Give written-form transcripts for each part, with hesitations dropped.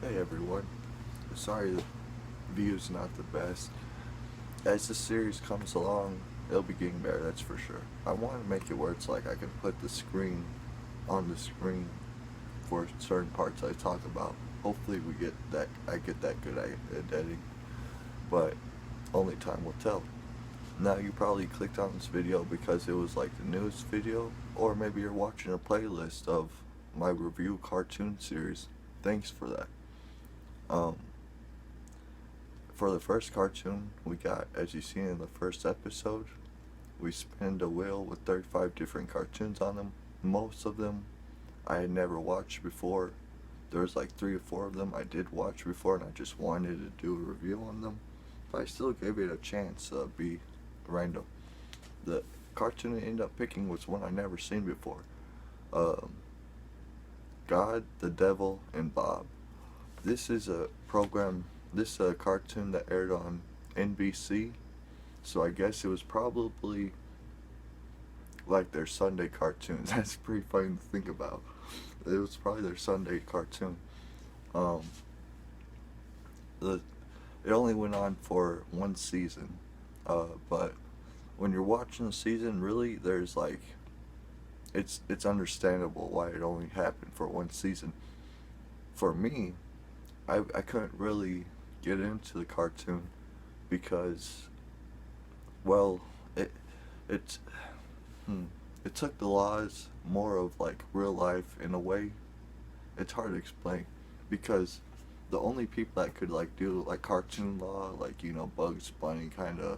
Hey everyone, sorry the view's not the best. As the series comes along, it'll be getting better, that's for sure. I want to make it where it's like I can put the screen on the screen for certain parts I talk about. Hopefully I get that good at editing, but only time will tell. Now you probably clicked on this video because it was like the newest video, or maybe you're watching a playlist of my review cartoon series. Thanks for that. Um, For the first cartoon, we got, as you see in the first episode, we spinned a wheel with 35 different cartoons on them. Most of them I had never watched before. There was like 3 or 4 of them I did watch before, and I just wanted to do a review on them. But I still gave it a chance to be random. The cartoon I ended up picking was one I never seen before. Um, God, the Devil, and Bob. This is a program, this cartoon that aired on NBC, so I guess it was probably like their Sunday cartoons. That's pretty funny to think about. It was probably their Sunday cartoon. Um, the it only went on for one season, but when you're watching the season, really, there's like it's understandable why it only happened for one season. For me, I couldn't really get into the cartoon because, well, it hmm, it took the laws more of like real life in a way. It's hard to explain because the only people that could like do like cartoon law, like Bugs Bunny kind of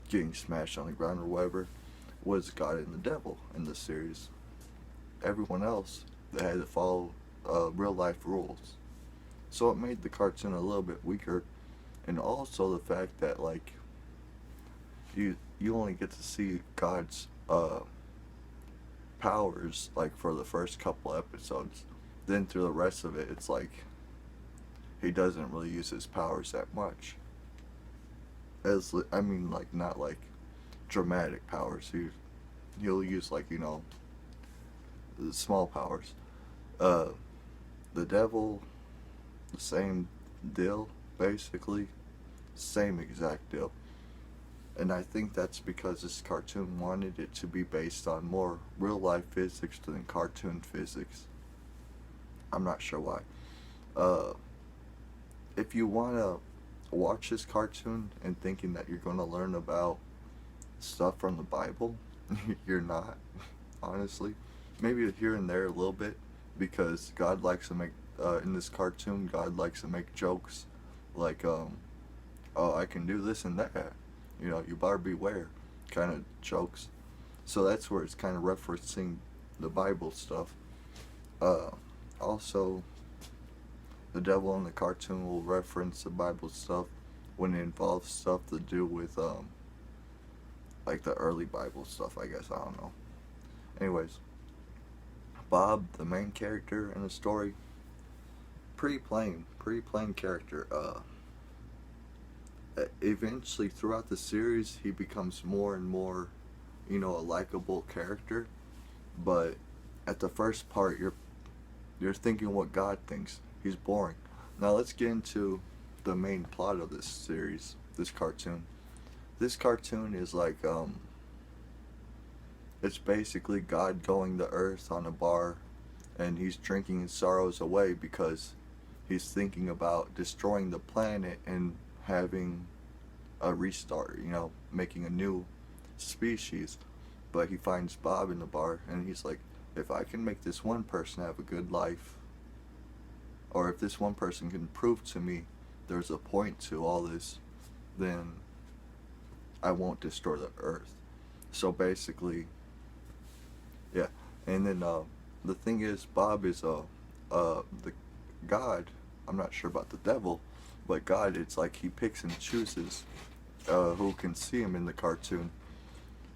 getting smashed on the ground or whatever, was God and the Devil in the series. Everyone else, they had to follow real life rules. So it made the cartoon a little bit weaker, and also the fact that like you only get to see God's powers like for the first couple episodes. Then through the rest of it, it's like he doesn't really use his powers that much. I mean, like not like dramatic powers. He'll use like the small powers. Uh, the devil, the same deal, basically, same exact deal. And I think that's because this cartoon wanted it to be based on more real life physics than cartoon physics. I'm not sure why. Uh, if you want to watch this cartoon and thinking that you're going to learn about stuff from the Bible, you're not, honestly. Maybe here and there a little bit, because God likes to make, in this cartoon, God likes to make jokes like, oh, I can do this and that. You better beware kind of jokes. So that's where it's kind of referencing the Bible stuff. Also, the devil in the cartoon will reference the Bible stuff when it involves stuff to do with, like the early Bible stuff, I guess. I don't know. Anyways, Bob, the main character in the story, pretty plain character. Eventually, throughout the series, he becomes more and more, a likable character. But at the first part, you're thinking what God thinks. He's boring. Now let's get into the main plot of this series, this cartoon. This cartoon is like it's basically God going to Earth on a bar, and he's drinking his sorrows away because he's thinking about destroying the planet and having a restart, making a new species. But he finds Bob in the bar, and he's like, if I can make this one person have a good life, or if this one person can prove to me there's a point to all this, then I won't destroy the Earth. So basically, yeah. And then the thing is, Bob is the God. I'm not sure about the devil, but God, it's like he picks and chooses who can see him in the cartoon.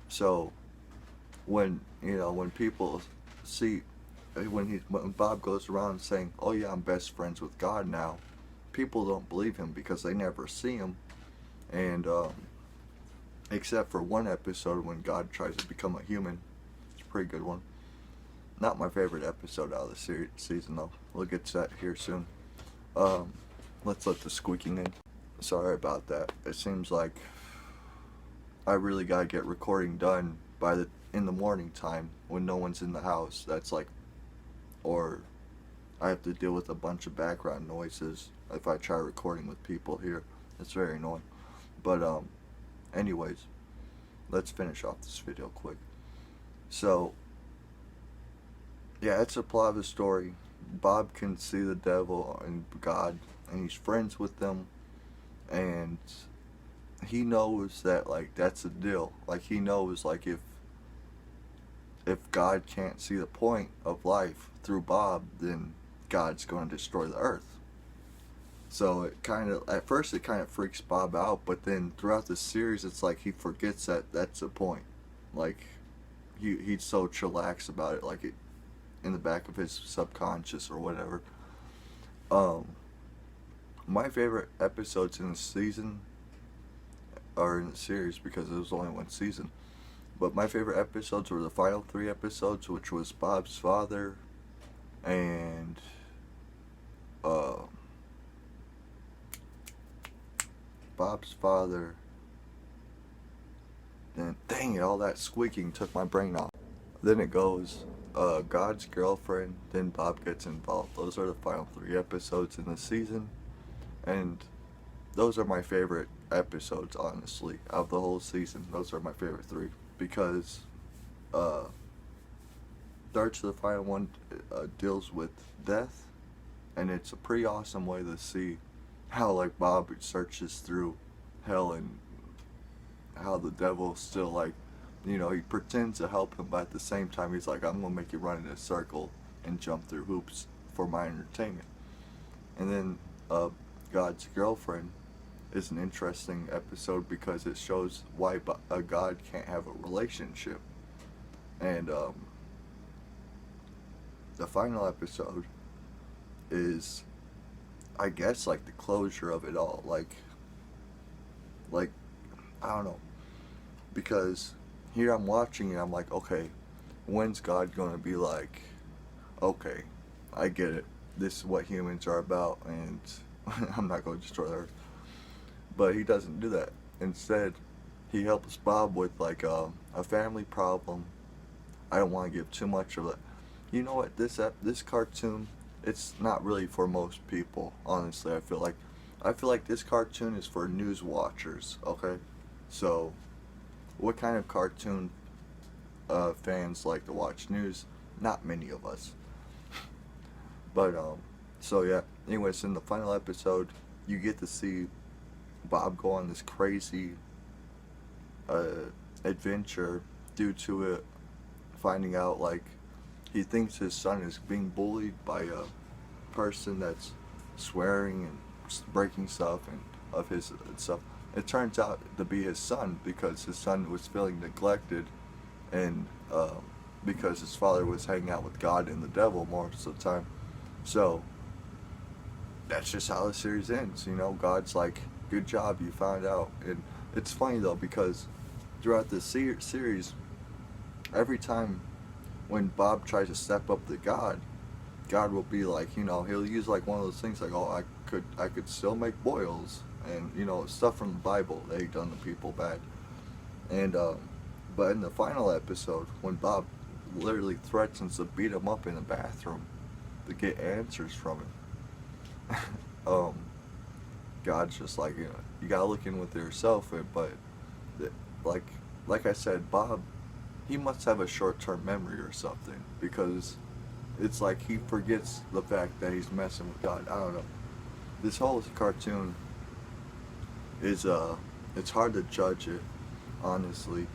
So when people see when Bob goes around saying, "Oh yeah, I'm best friends with God now," people don't believe him because they never see him, and except for one episode when God tries to become a human. It's a pretty good one. Not my favorite episode out of the season though. We'll get to that here soon. Um, let's let the squeaking in. Sorry about that. It seems like I really gotta get recording done by the in the morning time when no one's in the house. That's like, or I have to deal with a bunch of background noises if I try recording with people here. It's very annoying. But anyways, let's finish off this video quick. So yeah, that's the plot of the story. Bob can see the devil and God, and he's friends with them, and he knows that like that's the deal. Like he knows like if God can't see the point of life through Bob, then God's going to destroy the earth. So it kind of at first it kind of freaks Bob out, but then throughout the series it's like he forgets that that's the point. Like he's so chillax about it, like it in the back of his subconscious or whatever. Um, my favorite episodes in the season or in the series, because it was only one season. But my favorite episodes were the final 3 episodes, which was Bob's father and uh, Bob's father. Then dang it, all that squeaking took my brain off. Then it goes God's girlfriend. Then Bob gets involved. Those are the final 3 episodes in the season, and those are my favorite episodes, honestly, of the whole season. Those are my favorite 3 because third to the final one deals with death, and it's a pretty awesome way to see how like Bob searches through hell and how the devil still like, you know, he pretends to help him, but at the same time he's like, I'm gonna make you run in a circle and jump through hoops for my entertainment. And then God's girlfriend is an interesting episode because it shows why a God can't have a relationship. And the final episode is, I guess, like the closure of it all. Like I don't know, because here I'm watching and I'm like, okay, when's God gonna be like, okay, I get it. This is what humans are about, and I'm not gonna destroy the earth. But he doesn't do that. Instead, he helps Bob with like a family problem. I don't want to give too much of it. You know what? This cartoon, it's not really for most people. Honestly, I feel like this cartoon is for news watchers. Okay, so what kind of cartoon fans like to watch news? Not many of us. But so yeah. Anyways, in the final episode, you get to see Bob go on this crazy adventure due to it finding out like he thinks his son is being bullied by a person that's swearing and breaking stuff and of his and stuff. It turns out to be his son because his son was feeling neglected, and because his father was hanging out with God and the devil most of the time. So that's just how the series ends. You know, God's like, good job, you found out. And it's funny though because throughout the series, every time when Bob tries to step up to God, God will be like, you know, he'll use like one of those things like, oh, I could still make boils, and you know, stuff from the Bible that he done to people bad. And but in the final episode, when Bob literally threatens to beat him up in the bathroom to get answers from him, God's just like, you know, you gotta look in with yourself. But like I said, Bob, he must have a short-term memory or something, because it's like he forgets the fact that he's messing with God. I don't know. This whole cartoon is it's hard to judge it, honestly,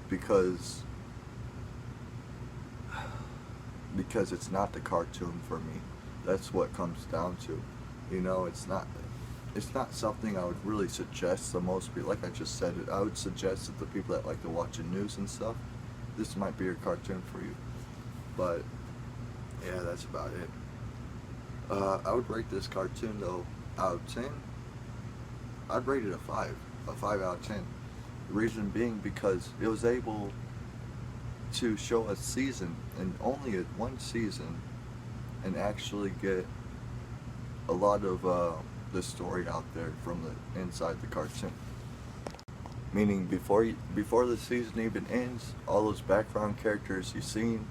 because it's not the cartoon for me. That's what comes down to. You know, it's not something I would really suggest to most people. Like I just said, I would suggest to the people that like to watch the news and stuff, this might be a cartoon for you. But yeah, that's about it. I would rate this cartoon though out of 10. I'd rate it a 5 out of 10. The reason being because it was able to show a season, and only one season, and actually get a lot of the story out there from the inside the cartoon. Meaning before the season even ends, all those background characters you've seen,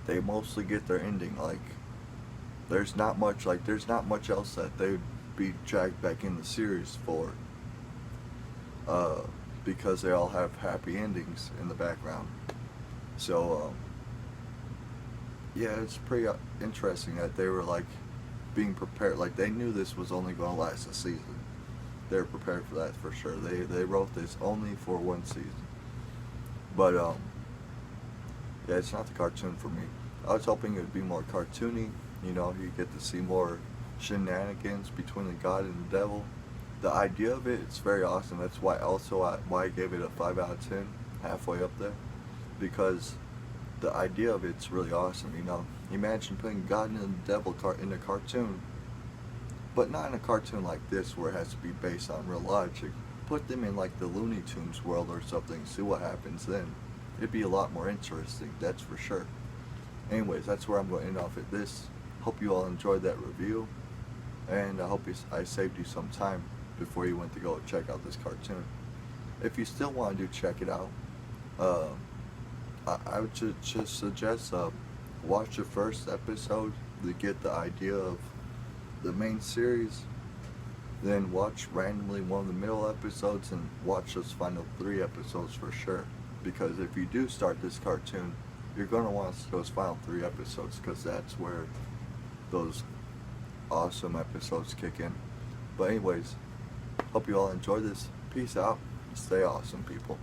they mostly get their ending. Like there's not much else that they'd be dragged back in the series for. Because they all have happy endings in the background. So yeah, it's pretty interesting that they were like being prepared. Like they knew this was only going to last a season. They were prepared for that for sure. They wrote this only for one season. But yeah, it's not the cartoon for me. I was hoping it would be more cartoony. You know, you get to see more shenanigans between the god and the devil. The idea of it's very awesome. That's why why I gave it a 5 out of 10, halfway up there, because the idea of it's really awesome. You know, imagine putting God and the devil in a cartoon, but not in a cartoon like this where it has to be based on real logic. Put them in like the Looney Tunes world or something. See what happens then. It'd be a lot more interesting. That's for sure. Anyways, that's where I'm going to end off at this. Hope you all enjoyed that review, and I hope I saved you some time before you went to go check out this cartoon. If you still want to check it out, I would just suggest watch the first episode to get the idea of the main series, then watch randomly one of the middle episodes and watch those final 3 episodes for sure. Because if you do start this cartoon, you're going to want to see those final 3 episodes, because that's where those awesome episodes kick in. But anyways, hope you all enjoy this. Peace out. Stay awesome, people.